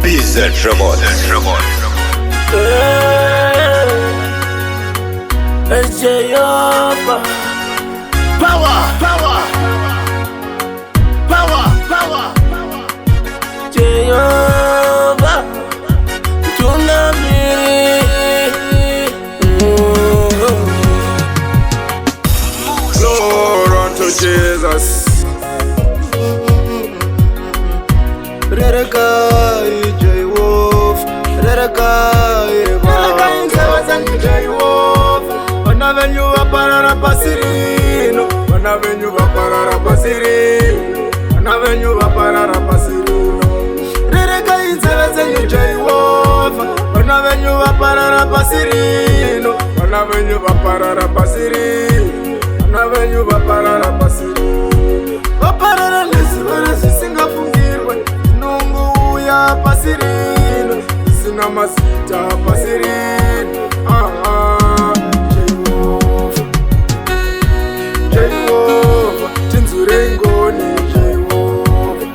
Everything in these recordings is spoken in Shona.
BZ Ramon. Jehova, power, power, power, power. Jehova, tunamiri. Glory unto Jesus. Rerekai Jehova, rerekai Jehova. Vana venyu vaparara pasirino, vana venyu vaparara pasirino, vana venyu vaparara pasirino. Rerekai nzeve zenyu Jehova, vana venyu vaparara pasirino, vana venyu vaparara pasirino, vana venyu vaparara pasirino. Vaparara nezivara zvisingafungirwe, nungu uya pasirino, zvisina mazita pasirino. Jehova, tinzure ngoni Jehova.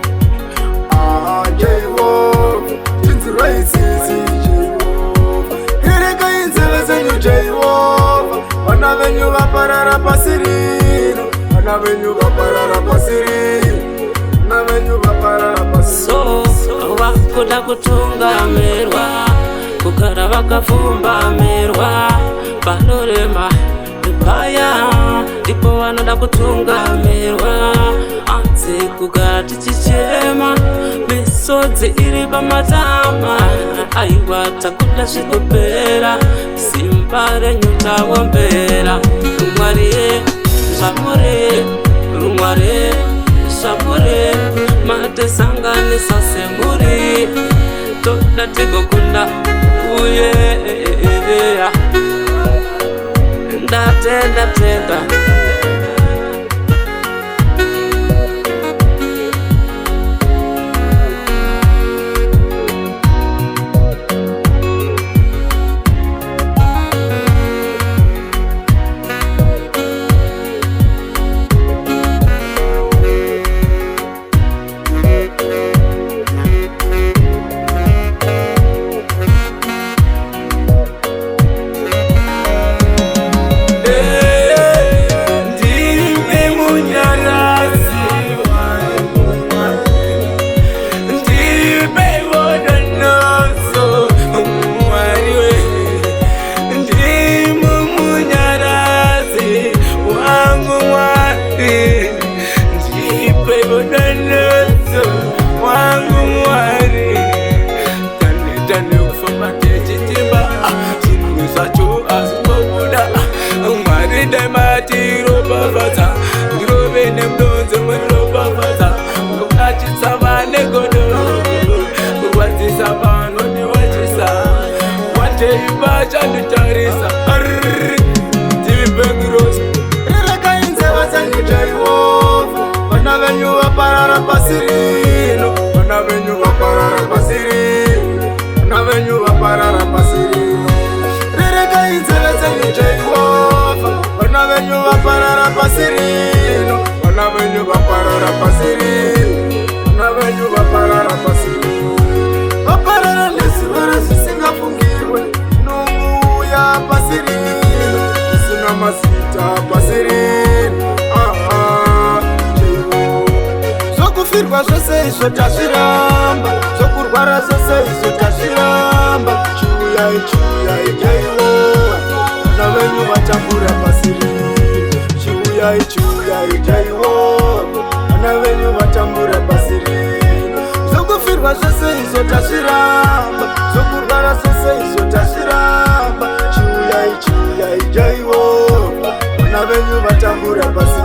Jehova, tinzure isisi Jehova. Rerekai nzeve zenyu Jehova, vana venyu vaparara pasirino, vana venyu vaparara pasirino, vana venyu vaparara pasirino. So vakuda kutungamirwa, kugara vakapfumbamirwa, vanorema paya ndipo vanoda kutungamirwa. Anzi kugara tichichema, misodzi iri pamatama. Aiwa takuda zvinopera, simba renyu taombera. Rumwari zvamure, rumwari zvamure, matesanganisa semuri, toda tigokunda uye ndatenda. Rerekai nzeve zenyu Jehova, vana venyu vaparara pasirino, vana venyu vaparara pasirino, vana venyu vaparara pasirino. Rerekai nzeve zenyu Jehova, vana venyu vaparara pasirino, vana venyu vaparara pasirino, vana venyu vaparara pasirino. Vaparara nezivara zvisingafungirwe, nungu uya pasirino, zvisina mazita pasirino. Zvokufirwa zvose izvo tazviramba, zvokurwara zvose izvo tazviramba. Chiuyai, chiuyai Jehova, vana venyu vatambura pasirino. Chiuyai, chiuyai Jehova, vana venyu vatambura pasirino. Zvokufirwa zvose izvo tazviramba, zvokurwara zvose izvo tazviramba. Chiuyai, chiuyai Jehova, vana venyu vatambura pasirino.